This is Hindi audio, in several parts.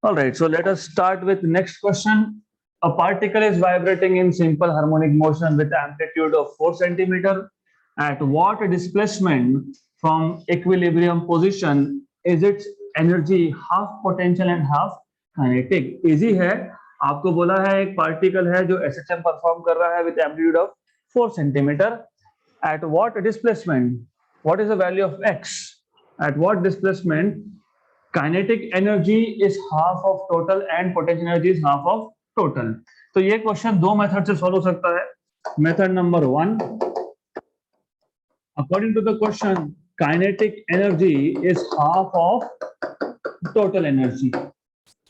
All right, so let us start with next question. A particle is vibrating in simple harmonic motion with amplitude of 4 centimeter. At what displacement from equilibrium position is its energy half potential and half kinetic? Easy है. आपको बोला है एक पार्टिकल है जो SHM परफॉर्म कर रहा है with amplitude of 4 centimeter. At what displacement? What is the value of x? At what displacement kinetic energy is half of total and potential energy is half of total? तो ये क्वेश्चन दो मेथड से सॉल्व हो सकता है. Method number 1, according to the question, kinetic energy is half of total energy,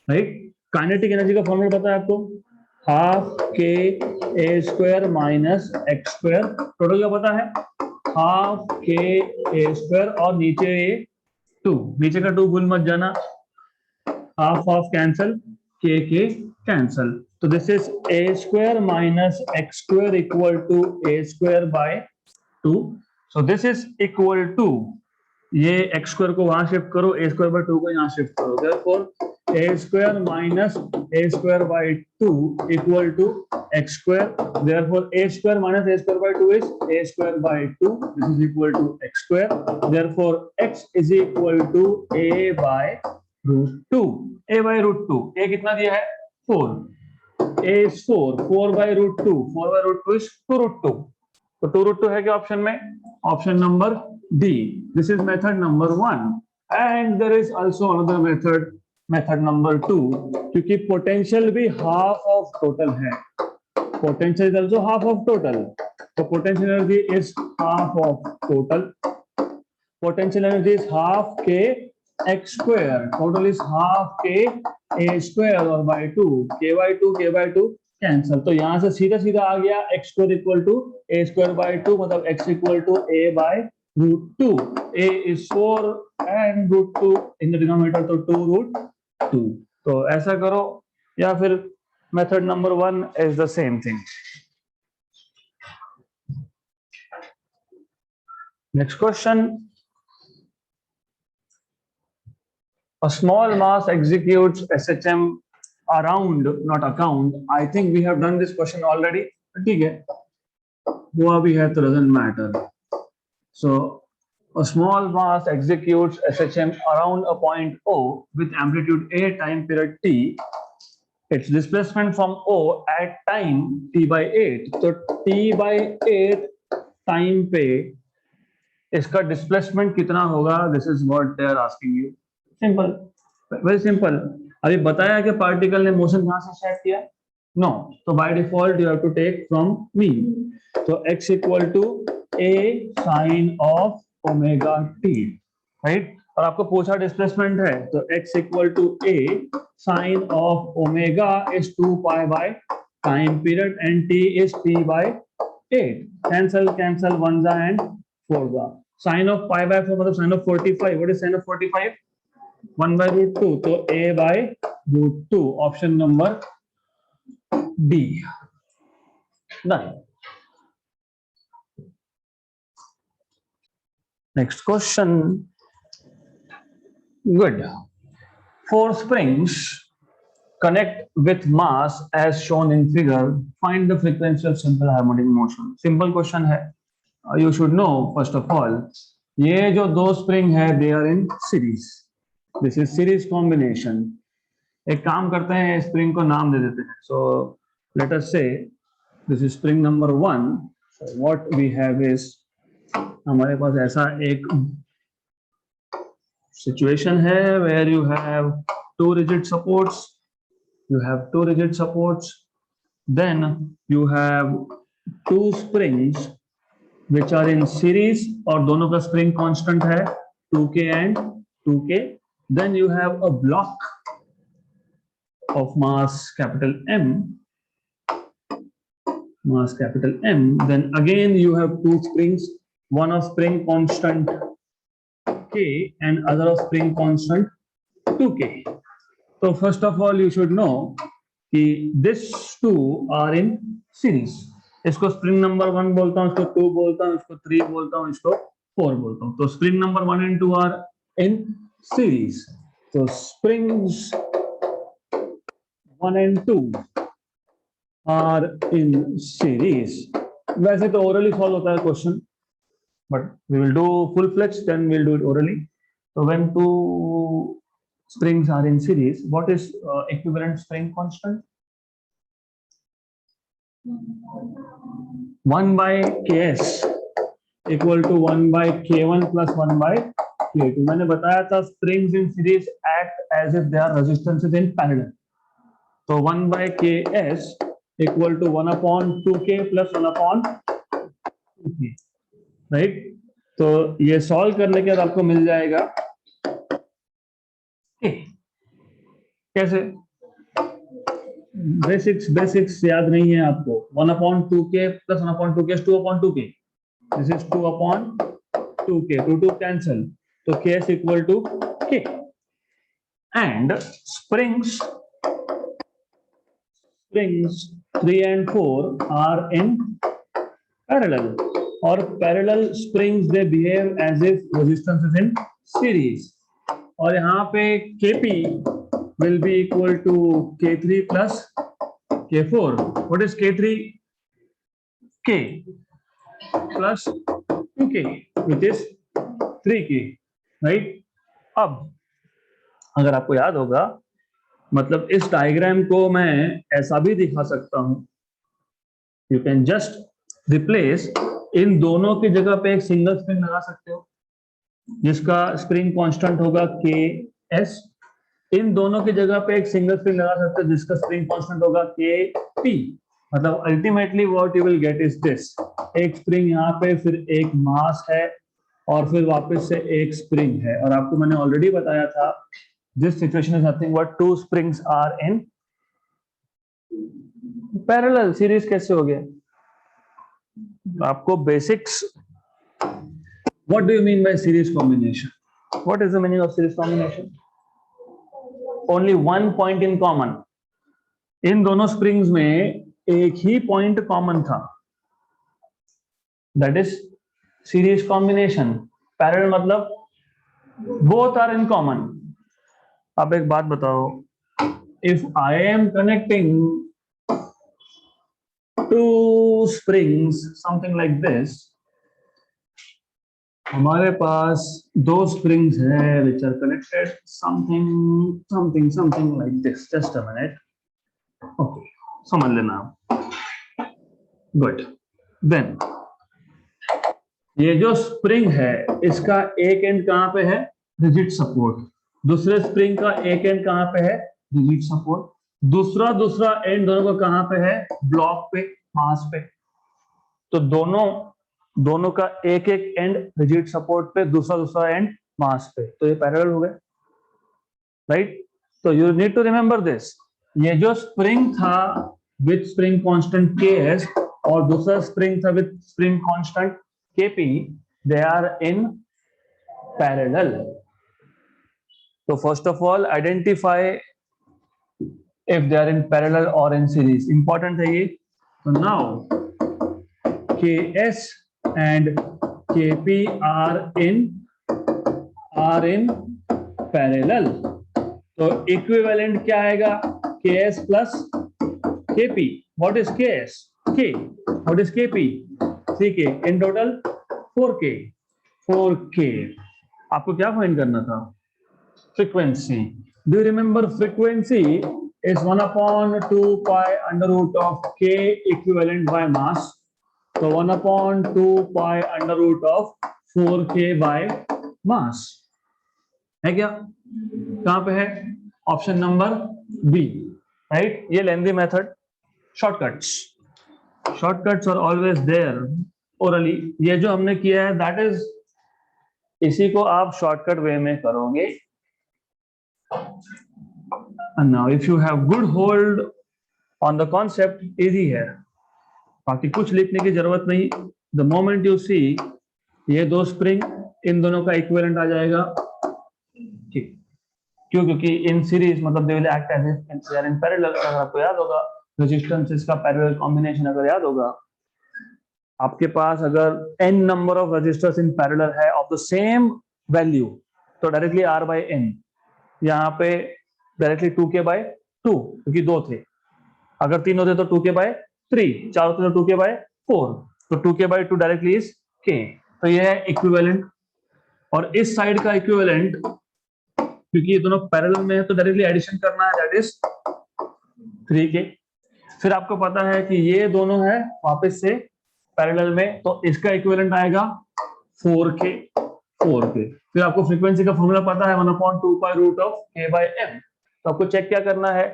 right? kinetic energy का फॉर्मूला पता है आपको? Half k a square minus x square. Total का पता है? हाफ के ए स्क्वायर और नीचे ए 2, नीचे का 2 भूल मत जाना. Half of cancel, k cancel. तो this is a square minus x square equal to a square by 2. So this is equal to, ये एक्स स्क्वायर को वहां शिफ्ट करो, ए स्क्वायर बाय 2 को यहां शिफ्ट करो. Therefore a square minus a square by 2 equal to x square. Therefore a square minus a square by 2 is a square by 2. This is equal to x square. Therefore x is equal to a by root 2. A by root 2, a कितना दिया है? 4. a is 4, 4 by root 2, 4 by root 2 is 2 root 2. तो 2 root 2 है क्या ऑप्शन में? Option number D. This is method number 1 and there is also another method, method number 2, क्योंकि पोटेंशियल भी हाफ ऑफ टोटल है. Potential is also half of total. तो potential energy is half of total. Potential energy is half k x square, total is half k a square और by 2, k by 2 कैंसल. तो यहां से सीधा सीधा आ गया x square equal to a square by 2, मतलब x equal to a by root 2. a is 4 and root 2 in the denominator, तो 2 root 2. तो ऐसा करो, या फिर method number 1 is the same thing. Next question. A small mass executes SHM around, not account. I think we have done this question already. ठीक है, हुआ भी है तो doesn't matter. So a small mass executes SHM around a point O with amplitude A time period t. Its displacement from O at time t by 8. तो t by 8 time पे इसका displacement कितना होगा? This is what they are asking you. Simple, very simple. अभी बताया कि पार्टिकल ने मोशन कहां से स्टार्ट किया? नो. तो by default you have to take from mean. तो x equal to a sine of omega t, right? और आपको पूछा डिस्प्लेसमेंट है, तो x equal to a sine of omega is 2 pi by time period and t is t by 8. Cancel cancel, 1 जा एंड 4 जा. साइन ऑफ पाई बाय 4 मतलब sine of 45. What is sine of 45? 1 by root 2. तो a by root 2, option number D. Done. Next question. Good. 4 springs connect with mass as shown in figure. Find the frequency of simple harmonic motion. Simple question है. You should know first of all, ये जो दो स्प्रिंग है, they are in series. This is series combination. एक काम करते हैं, स्प्रिंग को नाम दे देते हैं. So let us say this is spring number 1. So what we have is, हमारे पास ऐसा एक situation है where you have two rigid supports. You have two rigid supports. Then you have two springs which are in series और दोनों का spring constant है 2k and 2k. Then you have a block of mass capital M, mass capital M. Then again you have two springs, one of spring constant K and other of spring constant 2K. So first of all you should know कि these two are in series. इसको spring number 1 बोलता हूँ, इसको 2 बोलता हूँ, इसको 3 बोलता हूँ, इसको 4 बोलता हूँ. तो spring number 1 and 2 are in series. So springs 1 and 2 are in series. वैसे तो orally solve होता है question, but we will do full fledged, then we'll do it orally. So when two springs are in series, what is equivalent spring constant? 1 by Ks equal to 1 by K1 plus 1 by K2. मैंने बताया था springs in series act as if they are resistances in parallel. So 1 by Ks equal to 1 upon 2K plus 1 upon 2K, right? तो ये सॉल्व करने के बाद आपको मिल जाएगा K. कैसे? बेसिक्स याद नहीं है आपको. 1 upon 2K plus 1 upon 2K is 2 upon 2K. This is 2 upon 2K. 2 cancel. So K is equal to K. And springs 3 and 4 are in parallel. Or parallel springs, they behave as if resistance is in series. और यहाँ पे Kp will be equal to K3 plus K4. What is K3? K plus 2K, which is 3K, right? अब अगर आपको याद होगा, मतलब इस डायग्राम को मैं ऐसा भी दिखा सकता हूं. यू कैन जस्ट रिप्लेस, इन दोनों की जगह पे एक सिंगल स्प्रिंग लगा सकते हो जिसका स्प्रिंग कांस्टेंट होगा Ks. इन दोनों की जगह पे एक सिंगल स्प्रिंग लगा सकते हो जिसका स्प्रिंग कांस्टेंट होगा Kp. मतलब ultimately what you will get is this. एक स्प्रिंग यहाँ पे, फिर एक मास है, और फिर वापस से एक स्प्रिंग है. और आपको मैंने ऑलरेडी बताया था, this situation is nothing but two springs are in parallel. series कैसे हो गया? आपको basics. What do you mean by series combination? What is the meaning of series combination? Only one point in common. इन दोनों springs में एक ही point common था. That is series combination. Parallel मतलब both are in common. अब एक बात बताओ, if I am connecting two springs something like this, हमारे पास दो springs है which are connected something like this. Just a minute. Okay, समझ लेना. Good. Then ये जो spring है इसका एक एंड कहाँ पे है? Rigid support. दूसरे स्प्रिंग का एक एंड कहां पे है? Rigid support. दूसरा एंड दोनों का कहां पे है? ब्लॉक पे, मास पे. तो दोनों का एक एंड रिजिड सपोर्ट पे, दूसरा एंड मास पे. तो ये पैरेलल हो गए, राइट? तो you need to remember this. ये जो स्प्रिंग था विद स्प्रिंग कांस्टेंट Ks और दूसरा स्प्रिंग था with spring constant Kp, they are in parallel. So first of all, identify if they are in parallel or in series. Important है ये. So now Ks and Kp are in parallel. तो equivalent क्या आएगा? Ks plus Kp. What is Ks? K. What is Kp? 3K. In total 4K. 4K. आपको क्या फाइंड करना था? Frequency. Do you remember frequency is 1 upon 2 pi under root of K equivalent by mass. So 1 upon 2 pi under root of 4K by mass. है क्या? कहां पे है? Option number B, right? ये lengthy method. Shortcuts are always there orally. ये जो हमने किया है दैट इज, इसी को आप शॉर्टकट वे में करोगे. And now if you have good hold on the concept, easy है. बाकी कुछ लिखने की जरूरत नहीं. The moment you see ये दो स्प्रिंग, इन दोनों का इक्विवेलेंट आ जाएगा. ठीक. क्यों? क्योंकि इन सीरीज मतलब they will act as if they are in parallel. अगर आपको याद होगा रेजिस्टेंसेस का पैरेलल कॉम्बिनेशन अगर याद होगा, आपके पास अगर n number of resistors in parallel है ऑफ द सेम वैल्यू, तो डायरेक्टली R by N, यहाँ पे डायरेक्टली 2K by 2 क्योंकि 2 थे, अगर 3 होते तो 2k/3, 4 होते तो 2k/4, तो 2k/2 डायरेक्टली इज k, तो ये है इक्विवेलेंट। और इस साइड का इक्विवेलेंट, क्योंकि ये दोनों पैरेलल में है तो डायरेक्टली एडिशन करना है, दैट इज 3k। फिर आपको पता है कि ये दोनों है वापस से पैरेलल में, तो इसका इक्विवेलेंट आएगा 4k। फिर आपको फ्रीक्वेंसी का फॉर्मूला पता है 1/2π√k/m। तो आपको चेक क्या करना है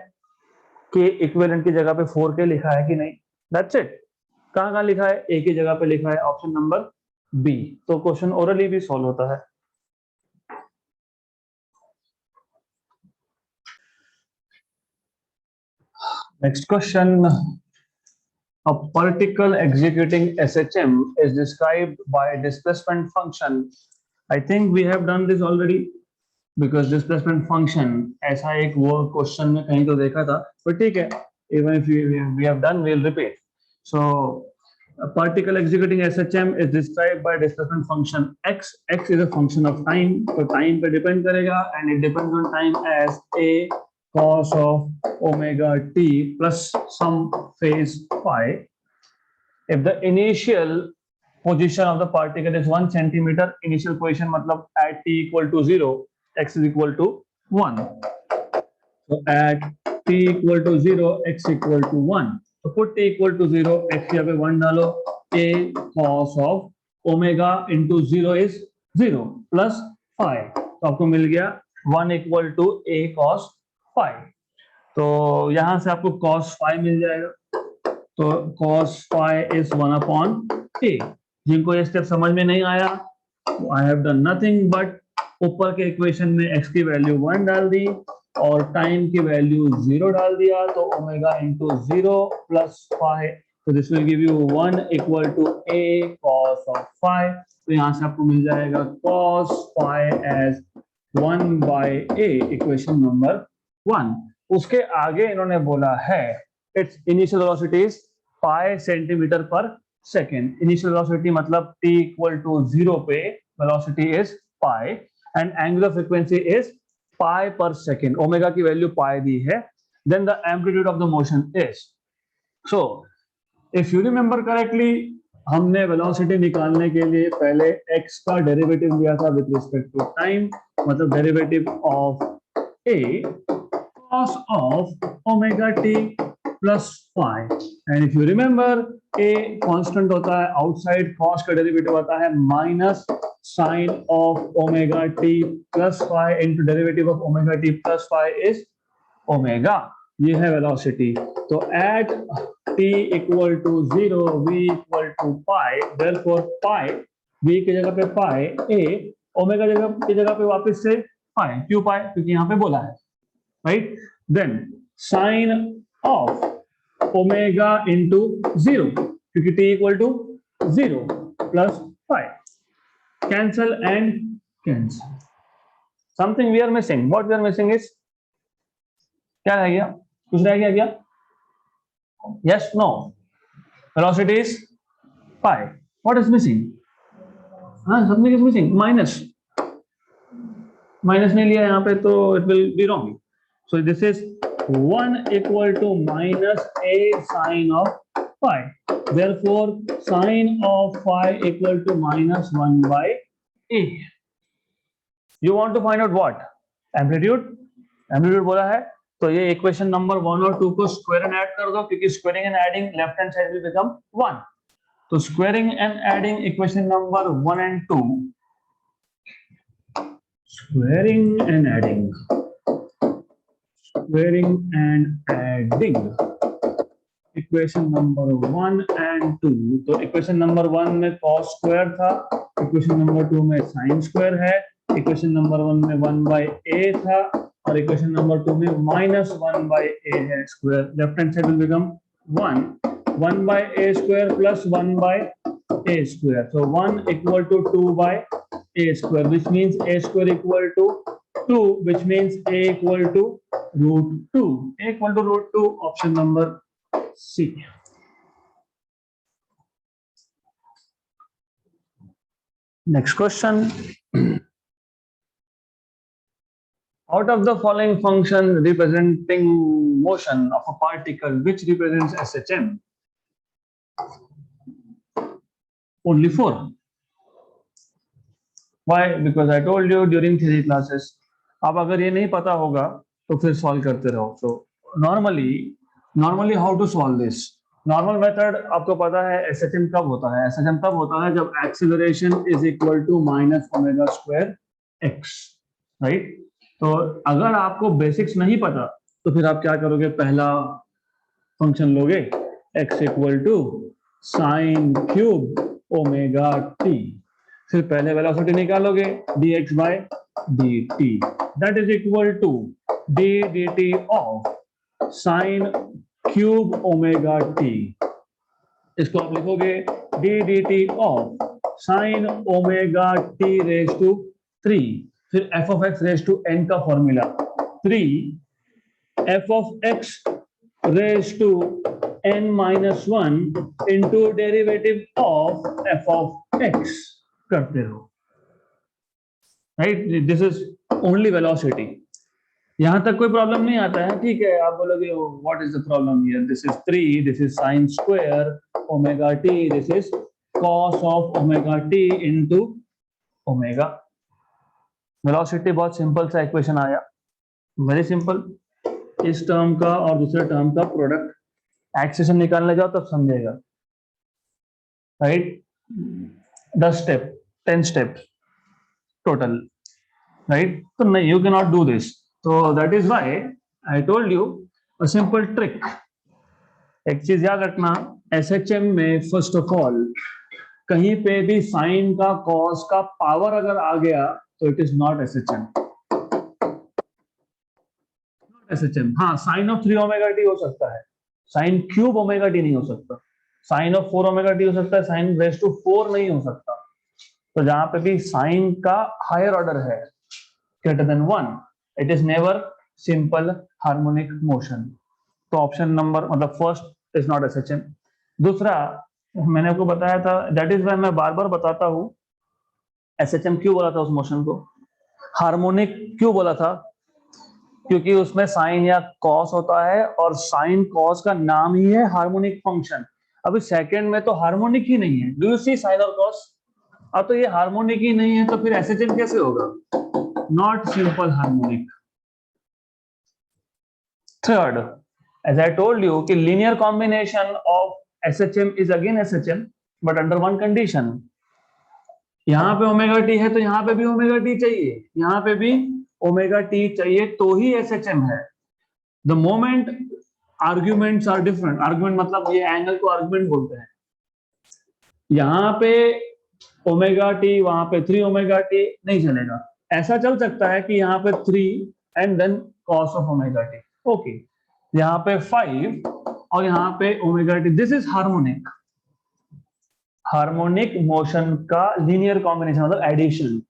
कि इक्विवेलेंट की जगह पे 4k लिखा है कि नहीं, दैट्स इट। कहाँ लिखा है, ए की जगह पे लिखा है, ऑप्शन नंबर बी। तो क्वेश्चन ओरली भी सॉल्व होता है। Next question, a particle executing SHM is described by displacement function. I think we have done this already because displacement function ऐसा एक वो क्वेश्चन में कहीं तो देखा था, but ठीक है, even if we have done, we'll repeat. So a particle executing SHM is described by displacement function x. X is a function of time, तो time पे depend करेगा and it depends on time as a cos of omega t plus some phase phi. If the initial position of the particle is 1 centimeter, initial position मतलब at t equal to 0, x is equal to 1. So at t equal to 0, x equal to 1. So put t equal to 0, x यहाँ पे 1 डालो, a cos of omega into 0 is 0 plus phi. तो आपको मिल गया 1 equal to a cos phi. तो यहाँ से आपको cos phi मिल जाएगा, तो cos phi is 1/a। जिनको ये स्टेप समझ में नहीं आया, I have done nothing but ऊपर के इक्वेशन में x की वैल्यू 1 डाल दी और टाइम की वैल्यू 0 डाल दिया, तो ओमेगा इंटू 0 प्लस phi, तो this will give you 1 equal to a cos of phi। तो यहाँ से आपको मिल जाएगा cos phi as 1/a, equation number 1। उसके आगे इन्होंने बोला है its initial velocity is pi centimeter per second। initial velocity मतलब t equal to 0 पे velocity is pi and angular frequency is pi per second। Omega की वैल्यू pi दी है, then the amplitude of the motion is। so if you remember correctly, हमने velocity निकालने के लिए पहले x का डेरिवेटिव लिया था with respect to time, मतलब derivative of a cos of omega t plus phi। and if you remember, a constant होता है, outside cos का डेरिवेटिव आता है minus sin of omega t plus phi into derivative of omega t plus phi is omega। ये है velocity। तो at t equal to 0, v equal to pi, therefore pi, v की जगह पे pi, a omega की जगह पे वापस से pi, क्यों pi, क्योंकि यहाँ पे बोला है, right? Then sin of omega into 0, क्योंकि t equal to 0 plus phi, cancel and cancel। something we are missing, what we are missing is, क्या रह गया, कुछ रह गया क्या? yes, no, velocity is pi, what is missing? something is missing, minus नहीं लिया यहाँ पे तो it will be wrong। so this is 1 equal to minus a sin of phi, therefore sin of phi equal to minus 1/a। you want to find out what? amplitude बोला है, तो ये इक्वेशन नंबर 1 और 2 को स्क्वायर एंड ऐड कर दो, क्योंकि squaring and adding left hand side will become 1। तो squaring and adding equation number 1 and 2, squaring and adding equation number 1 and 2। तो इक्वेशन नंबर 1 में cos स्क्वायर था, इक्वेशन नंबर 2 में sin स्क्वायर है, इक्वेशन नंबर 1 में 1/a था और इक्वेशन नंबर 2 में minus 1/a है square. Left hand side will become 1/a square plus 1/a square, so 1 equal to 2/a square, which means a square equal to 2, which means a equal to √2। a equal to √2, option number C। next question, out of the following function representing motion of a particle which represents SHM? Only 4. Why? Because I told you during theory classes. अब अगर ये नहीं पता होगा तो फिर सॉल्व करते रहो. So normally how to solve this? Normal method आपको पता है SHM कब होता है? SHM तब होता है जब acceleration is equal to minus omega square x, right? तो अगर आपको बेसिक्स नहीं पता तो फिर आप क्या करोगे? पहला फंक्शन लोगे x equal to sine cube omega t, फिर पहले वेलोसिटी निकालोगे dx by dt, that is equal to d dt of sin cube omega t. इसको आप लिखोगे d dt of sin omega t raise to 3, फिर f of x raise to n का formula 3 f of x raise to n minus 1 into derivative of f of x करते रहो, right? This is only velocity. यहां तक कोई प्रॉब्लम नहीं आता है, ठीक है? आप बोलोगे what is the problem here? This is 3, this is sine square omega t, this is cos of omega T into omega. Velocity बहुत सिंपल सा इक्वेशन आया, वेरी सिंपल. इस टर्म का और दूसरे टर्म का प्रोडक्ट एक्सेशन निकालने जाओ तब समझेगा, right? 10 step 10 step total, right? तो नहीं, you can not do this. तो that is why I told you a simple trick. एक चीज याद रखना, एसएचएम में फर्स्ट ऑफ ऑल कहीं पे भी साइन का कॉस का पावर अगर आ गया तो it is not SHM. SHM हाँ, साइन ऑफ 3 ओमेगा टी हो सकता है, साइन क्यूब ओमेगा टी नहीं हो सकता. साइन ऑफ 4 ओमेगा टी हो सकता है, साइन रेज टू 4 नहीं हो सकता. तो जहां पे भी साइन का हायर ऑर्डर है greater than 1, it is never simple harmonic motion. तो ऑप्शन नंबर मतलब फर्स्ट इज नॉट एसएचएम. दूसरा मैंने आपको बताया था, दैट इज व्हाई मैं बार बार बताता हूं एसएचएम क्यों बोला था उस मोशन को, हार्मोनिक क्यों बोला था, क्योंकि उसमें साइन या कॉस होता है और साइन कॉस का नाम ही है हार्मोनिक फंक्शन. अभी सेकंड में तो हार्मोनिक ही नहीं है. डू यू सी साइन और कॉस? अब तो ये हार्मोनिक ही नहीं है तो फिर एसएचएम कैसे होगा? Not simple harmonic. Third, as I told you कि linear combination of SHM is again SHM but under one condition. यहाँ पे ओमेगा टी है तो यहाँ पे भी ओमेगा टी चाहिए, यहाँ पे भी ओमेगा टी चाहिए तो ही एसएचएम है. The moment arguments are different. Argument मतलब ये एंगल को आर्ग्यूमेंट बोलते हैं. यहाँ पे ओमेगा टी, वहां पे 3 ओमेगा टी नहीं चलेगा. ऐसा चल सकता है कि यहाँ पे 3 and then cos of omega t, okay. यहाँ पे 5 और यहाँ पे omega t. This is harmonic. Harmonic motion का लीनियर कॉम्बिनेशन मतलब एडिशन.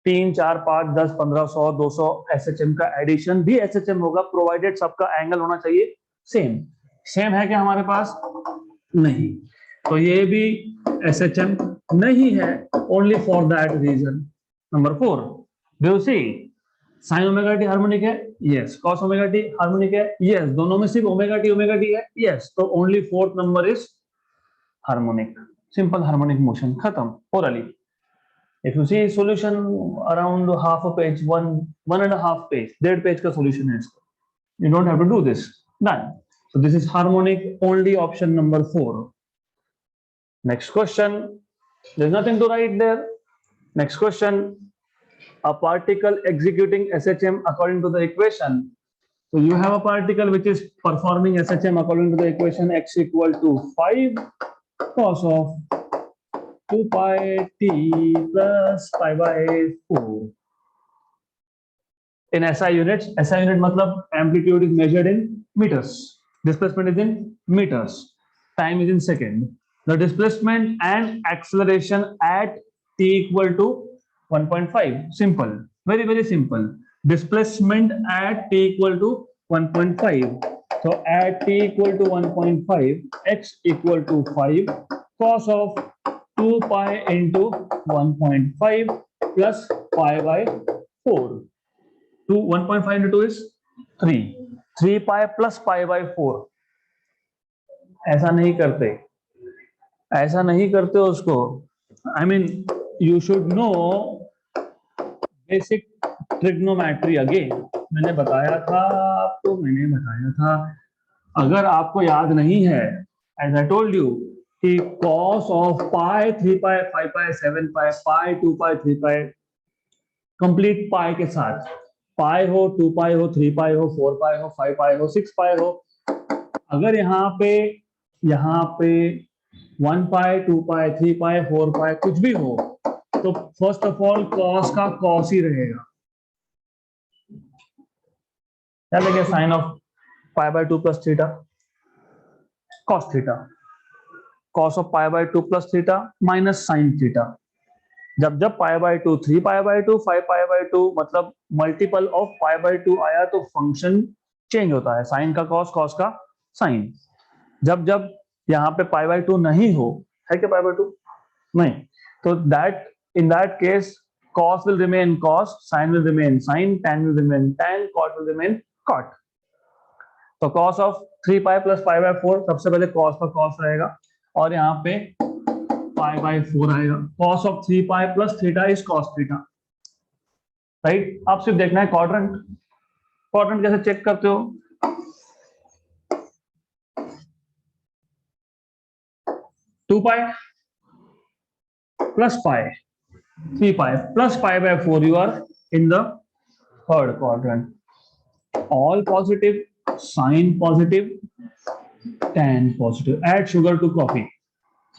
3, 4, 5, 10, 15, 100, 200 एसएचएम का एडिशन भी एसएचएम होगा, प्रोवाइडेड सबका एंगल होना चाहिए सेम. सेम है क्या हमारे पास? नहीं. तो ये भी एसएचएम नहीं है, only for that reason. Number 4, do you see sine omega t harmonic है? Yes. Cos omega t harmonic है? यस. दोनों में सिर्फ ओमेगा टी है? यस. तो only fourth number is harmonic. Simple harmonic motion, खत्म. Orally if you see solution around half a page, one and a half page, 1.5 page का solution है इसका. You don't have to do this. Done. So this is harmonic, only option number 4. Next question. There's nothing to write there. Next question. A particle executing SHM according to the equation. So you have a particle which is performing SHM according to the equation x equal to 5 cos of 2 pi t plus pi by 4. In SI units, SI unit मतलब amplitude is measured in meters, displacement is in meters, time is in second. The displacement and acceleration at t equal to 1.5. Simple, very very simple. Displacement at t equal to 1.5. So at t equal to 1.5, x equal to 5 cos of 2 pi into 1.5 plus pi by 4. 1.5 into 2 is 3. 3 pi plus pi by 4, ऐसा नहीं करते, ऐसा नहीं करते उसको। I mean you should know basic trigonometry again. मैंने बताया था आपको, मैंने बताया था, अगर आपको याद नहीं है, एज आई टोल्ड यू कि cos of pi 3 pi 5 pi 7 pi pi 2 pi 3 pi, complete pi के साथ, पाई हो 2 पाई हो 3 पाई हो 4 पाई हो 5 पाई हो 6 पाई हो, अगर यहाँ पे 1 पाई 2 पाई 3 पाई 4 पाई कुछ भी हो, तो फर्स्ट ऑफ ऑल कॉस का कॉस ही रहेगा। क्या लगे sine of pi by 2 plus theta, cos theta, cos of pi by 2 plus theta minus sine theta. जब जब pi by 2 3 pi by 2 5 pi by 2 मतलब मल्टीपल ऑफ पाई बाय 2 आया तो फंक्शन चेंज होता है, साइन का कॉस, कॉस का साइन। जब जब यहाँ पे पाई बाय 2 नहीं हो, है क्या पाई बाय 2 नहीं, तो that in that case cos will remain cos, sin will remain sin, tan will remain tan, cot will remain cot। तो cos of 3 pi plus pi by 4, सबसे पहले cos का cos रहेगा और यहाँ पे पाई बाय 4 आएगा। cos of 3 pi plus theta is cos theta, right. आप सिर्फ देखना है क्वाड्रेंट, क्वाड्रेंट कैसे चेक करते हो, 2 pi plus pi 3 pi plus pi by 4, you are in the third quadrant, all positive, sin positive, tan positive, add sugar to coffee।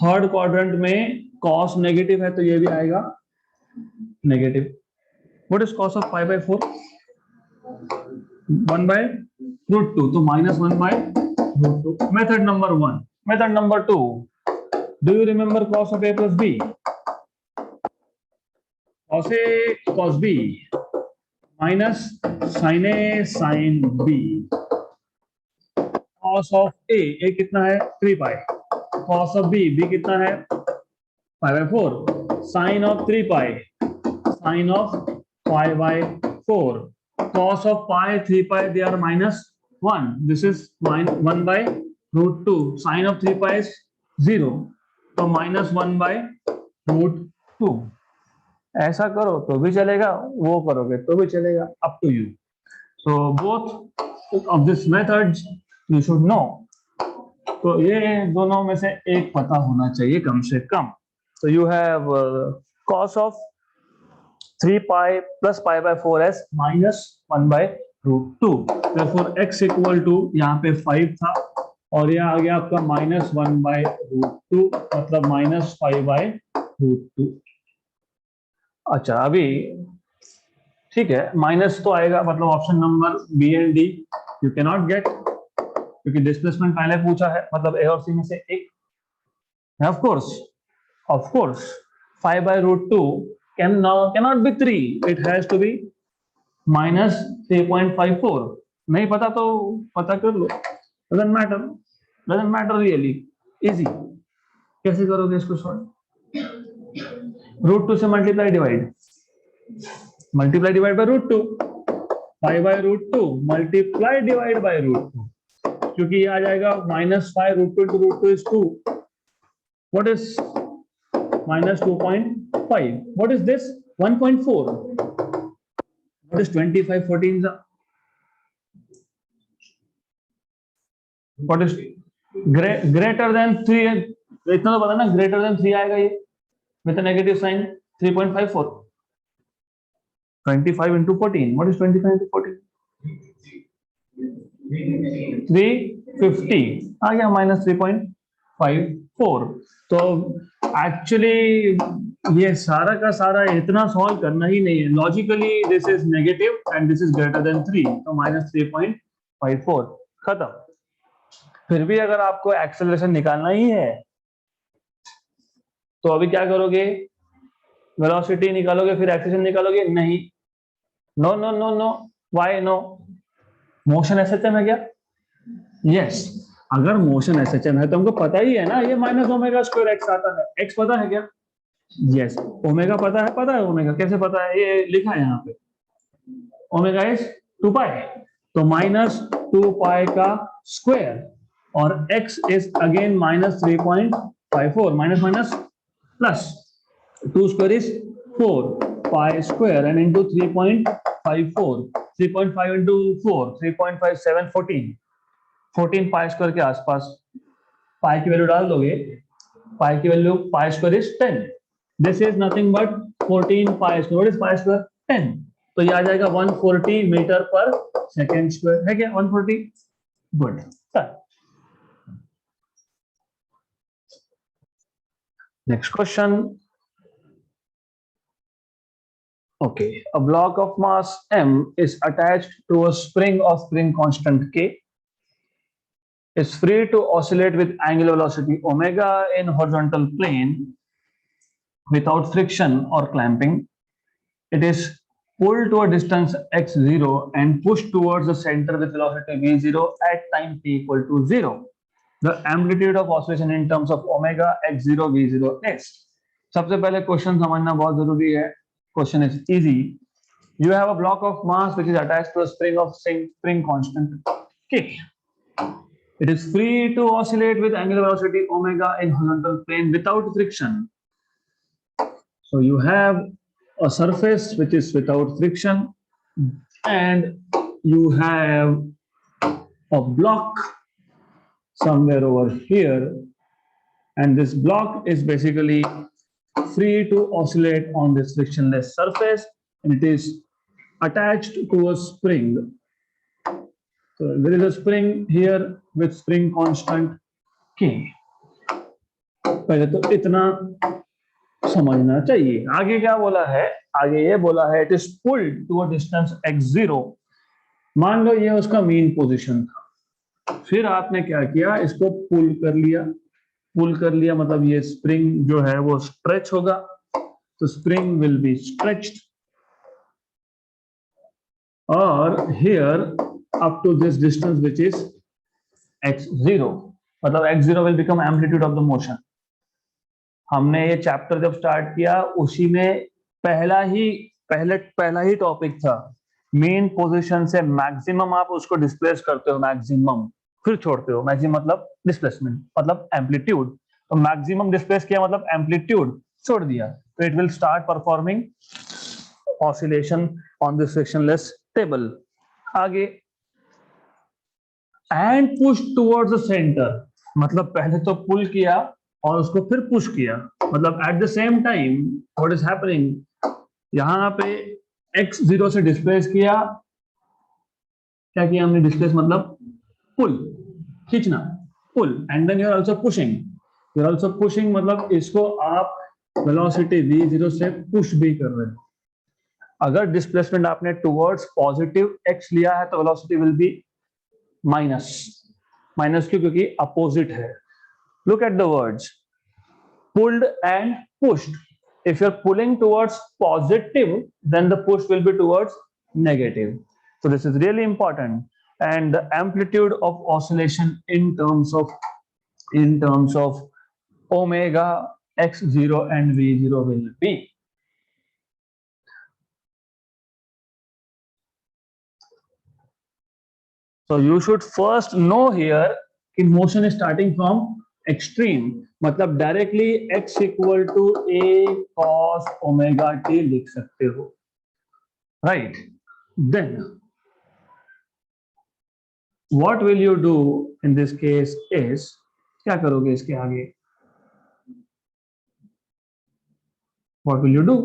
Third quadrant में cos नेगेटिव है तो ये भी आएगा negative. What is cos of pi by 4, 1 by root 2, तो minus 1 by root 2। Method number 1। Method number 2, do you remember cos of a plus b, cos a cos b minus sin a sin b, cos of a कितना है 3 पाई, cos ऑफ b कितना है पाई by 4, sin of 3 pi sin of pi by 4, cos of pi 3 pi they are minus 1, this is 1 by root 2, sin of 3 pi is 0, तो minus 1 by root 2। ऐसा करो तो भी चलेगा, वो करोगे तो भी चलेगा, up to you। so both of this methods you should know। तो ये दोनों में से एक पता होना चाहिए कम से कम। so you have cos of 3 pi plus pi by 4 as minus 1 by root 2, therefore x equal to यहाँ पे 5 था और ये आ गया आपका minus 1 by root 2, मतलब minus 5 by root 2। अच्छा अभी ठीक है, माइनस तो आएगा, मतलब option number B and D you can not get, क्योंकि डिस्प्लेसमेंट पहले पूछा है, मतलब ए और सी में से एक। Of course 5 by root 2 cannot be 3, it has to be minus 3.54। नहीं पता तो पता कर लो, doesn't matter really, easy। कैसे करोगे इसको सॉल्व, रूट 2 से multiply divide by root 2, 5 by root 2 multiply divide by root 2, क्योंकि ये आ जाएगा minus 5 root 2 into root 2 is 2, what is minus 2.5, what is this 1.4, what is 25 14 what is greater than 3, इतना तो पता ना, greater than 3 आएगा ये with a negative sign, 3.54, 25 into 14, what is 25 into 14, 350 आ गया minus 3.54। तो एक्चुअली ये सारा का सारा इतना सॉल्व करना ही नहीं है, logically this is negative and this is greater than 3, तो माइनस 3.54 खत्म। फिर भी अगर आपको एक्सेलरेशन निकालना ही है तो अभी क्या करोगे, वेलोसिटी निकालोगे फिर एक्सेलरेशन निकालोगे, नहीं, no no no no, why no, motion SHM है क्या, यस, अगर मोशन एसएचएम है तो हमको पता ही है ना ये माइनस ओमेगा स्क्वायर एक्स आता है, एक्स पता है क्या, यस, ओमेगा पता है ओमेगा कैसे पता है, ये लिखा है यहाँ पे, ओमेगा इज 2 पाई, तो माइनस 2 पाई का स्क्वायर, और x is again minus 3.54, minus minus plus 2 square is 4 pi square and into 3.54, 3.5 into 4, 3.57, 14 pi square के आसपास। पाई की वैल्यू डाल दोगे, पाई की value pi square is 10, this is nothing but 14 pi square, what is pi square 10, तो ये आ जाएगा 140 मीटर पर सेकेंड स्क्वायर, है क्या 140? Good. Next question. Okay, a block of mass m is attached to a spring of spring constant k, is free to oscillate with angular velocity omega in horizontal plane without friction or clamping. It is pulled to a distance x0 and pushed towards the center with velocity v0 at time t equal to 0. The amplitude of oscillation in terms of omega x0 v0 is. सबसे पहले क्वेश्चन समझना बहुत जरूरी है। Question is easy. You have a block of mass which is attached to a spring of spring constant k. It is free to oscillate with angular velocity omega in horizontal plane without friction. So you have a surface which is without friction, and you have a block somewhere over here, and this block is basically free to oscillate on this frictionless surface, and it is attached to a spring. So there is a spring here with spring constant k. पहले तो इतना समझना चाहिए। आगे क्या बोला है? आगे ये बोला है it is pulled to a distance x0. मान लो ये उसका मेन पोजीशन था, फिर आपने क्या किया, इसको पुल कर लिया। पुल कर लिया मतलब ये स्प्रिंग जो है वो स्ट्रेच होगा, तो स्प्रिंग विल बी स्ट्रेच्ड, और here up to this distance which is x0, मतलब x0 will become amplitude of the motion. हमने ये चैप्टर जब स्टार्ट किया उसी में पहला ही टॉपिक था, मेन पोजीशन से मैक्सिमम आप उसको डिस्प्लेस करते हो, मैक्सिमम फिर छोड़ते हो। मैक्सिमम मतलब डिस्प्लेसमेंट मतलब एम्पलीट्यूड, तो मैक्सिमम डिस्प्लेस किया मतलब एम्पलीट्यूड छोड़ दिया, तो it will start performing oscillation on this frictionless table. आगे and push towards the centre, मतलब पहले तो पुल किया और उसको फिर पुश किया, मतलब at the same time what is happening, यहां पे x0 से डिस्प्लेस किया, क्या किया हमने, डिस्प्लेस मतलब पुल, खींचना, pull, and then you are also pushing, मतलब इसको आप वेलोसिटी v0 से पुश भी कर रहे हो। अगर डिस्प्लेसमेंट आपने टुवर्ड्स पॉजिटिव x लिया है तो वेलोसिटी विल बी माइनस क्यों, क्योंकि अपोजिट है। Look at the words pulled and pushed, if you're pulling towards positive then the push will be towards negative, so this is really important. And the amplitude of oscillation in terms of omega x0 and v0 will be, so you should first know here कि motion is starting from extreme, मतलब directly x equal to a cos omega t लिख सकते हो, right. Then what will you do in this case is, क्या करोगे इसके आगे, व्हाट विल यू डू,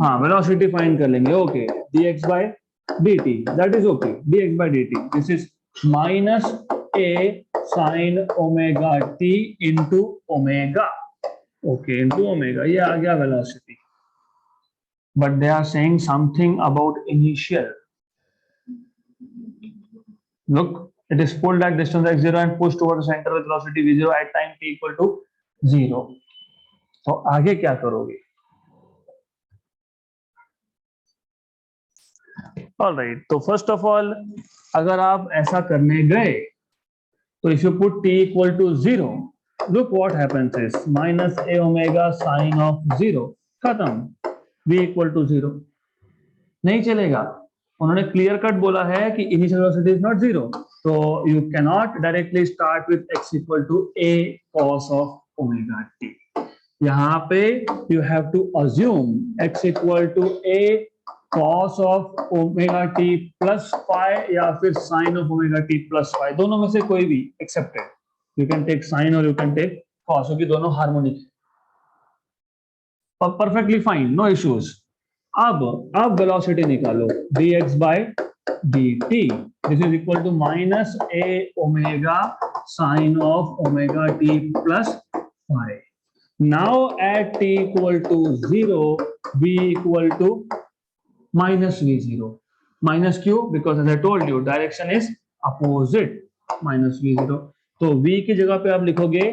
हाँ वेलोसिटी फाइंड कर लेंगे, okay dx by dt, that is okay, dx by dt, this is minus a sin omega t into omega, okay into omega, ये आ गया velocity. But they are saying something about initial, look it is pulled at distance x0 and pushed toward the center with velocity v0 at time t equal to 0, तो आगे क्या करोगे? ऑलराइट, तो फर्स्ट ऑफ ऑल अगर आप ऐसा करने गए तो if you put t equal to 0, look what happens is minus a omega sin of 0, खत्म, v equal to 0, नहीं चलेगा, उन्होंने क्लियर कट बोला है कि initial velocity is not zero, तो you can not directly start with x equal to a cos of omega t। यहाँ पे you have to assume x equal to a cos of omega t plus phi या फिर sin of omega t plus phi, दोनों में से कोई भी accepted. You can take sin और यू कैन टेक cos, क्योंकि दोनों हार्मोनिक है। Perfectly fine, no issues. अब वेलोसिटी निकालो, dx by dt this is equal to minus a omega sine of omega t plus phi. Now at t equal to 0 v equal to minus v0। Minus क्यों? Because as I told you direction is opposite, minus v0। तो v की जगह पे आप लिखोगे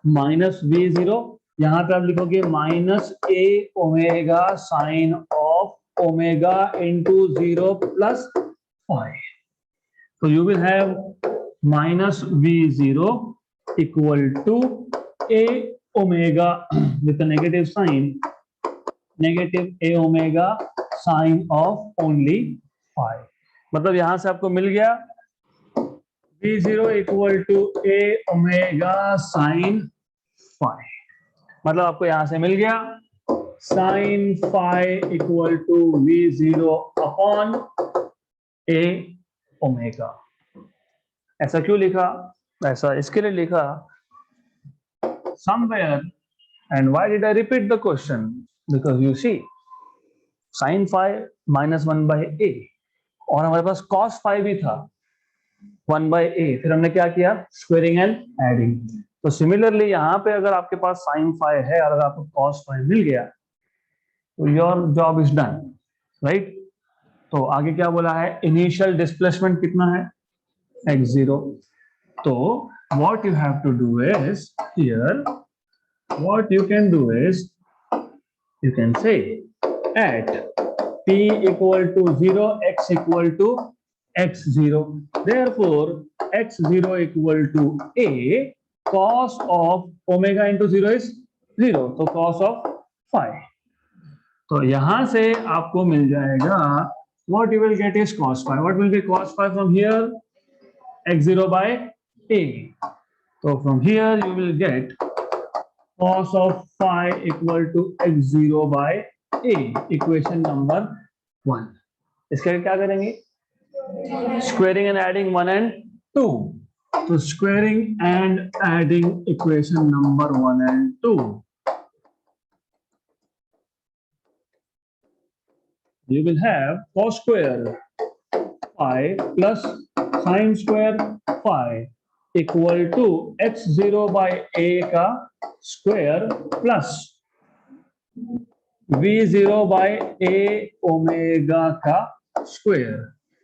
माइनस v0, यहां पे आप लिखोगे minus a omega sine of omega into 0 plus phi. तो you will have minus v0 equal to a omega with negative sine, negative a omega sine of only phi. मतलब यहां से आपको मिल गया v0 equal to a omega sine phi. मतलब आपको यहां से मिल गया sine phi equal to v0 upon a omega. ऐसा क्यों लिखा? ऐसा इसके लिए लिखा somewhere, and why did I repeat the question? Because you see sin phi minus 1 by a, और हमारे पास cos phi भी था 1 by a, फिर हमने क्या किया? Squaring and adding. तो सिमिलरली यहाँ पे अगर आपके पास साइन फाई है और अगर आपको कॉस फाई मिल गया तो your job is done, right. तो आगे क्या बोला है? इनिशियल डिस्प्लेसमेंट कितना है? x0। तो what you have to do is here, what you can do is you can say at t equal to 0 x equal to x0, therefore x0 equal to a cos of omega into 0 is 0, तो cos of phi। तो यहां से आपको मिल जाएगा what you will get is cos phi। What will be cos phi from here? x0 by a। तो from here you will get cos of phi equal to x0 by a, equation number 1। इसके क्या करेंगे? Squaring and adding 1 and 2। तो squaring and adding equation number 1 and 2, you will have cos square phi plus sin square phi equal to x0 by a का square plus v0 by a omega का square.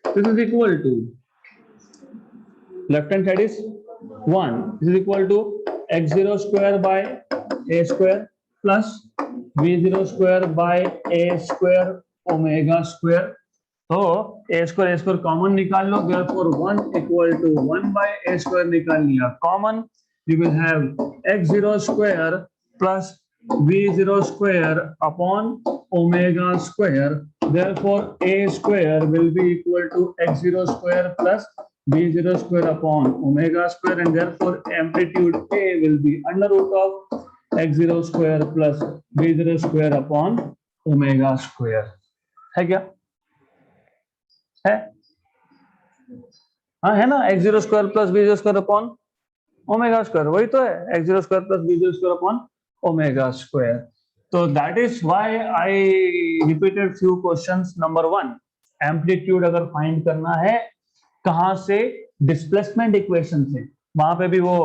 This is equal to left hand side is 1, this is equal to x0 square by a square plus v0 square by a square omega square। तो a square कॉमन निकाल लो, therefore 1 equal to 1 by a square निकाल लिया common, you will have x0 square plus v0 square upon omega square, therefore a square will be equal to x0 square plus v0 square upon omega square, and therefore amplitude a will be under root of x0 square plus v0 square upon omega square। है क्या? है? हाँ है ना, x0 square plus v0 square upon omega square, वही तो है, x0 square plus v0 square upon omega square। तो that is why I repeated few questions। number 1, amplitude अगर फाइंड करना है कहां से? डिस्प्लेसमेंट इक्वेशन से। वहां पे भी वो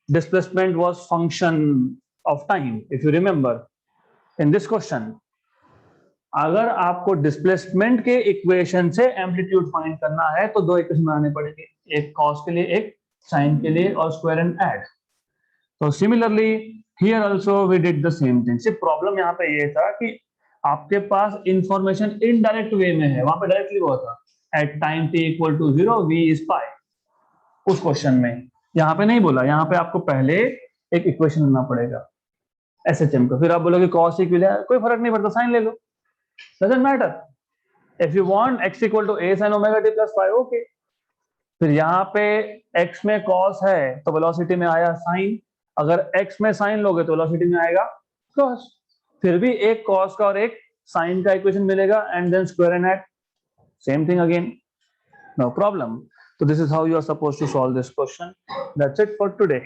displacement was function of time, if you remember in this question. अगर आपको डिस्प्लेसमेंट के इक्वेशन से एम्पलीट्यूड फाइंड करना है तो दो इक्वेशन बनाने पड़ेंगे, एक कॉस के लिए एक साइन के लिए, और स्क्वायर एंड ऐड। तो similarly here also we did the same thing. सिर्फ प्रॉब्लम यहाँ पे ये था कि आपके पास इंफॉर्मेशन इनडायरेक्ट वे में है, वहां पे डायरेक्टली हुआ था at time t equal to 0 v is pi, उस क्वेश्चन में। यहाँ पे नहीं बोला, यहाँ पे आपको पहले एक इक्वेशन लेना पड़ेगा एसएचएम का, फिर आप बोलोगे कॉस इक्वल है, कोई फर्क नहीं पड़ता, साइन ले लो, doesn't matter. If you want x equal to a sin omega t plus five, okay. फिर यहाँ पे x में cos है तो वेलोसिटी में आया sin, अगर x में sin लोगे तो वेलोसिटी में आएगा cos, फिर भी एक cos का और एक sin का इक्वेशन मिलेगा, and then square and add, same thing again, no problem. So this is how you are supposed to solve this question. That's it for today.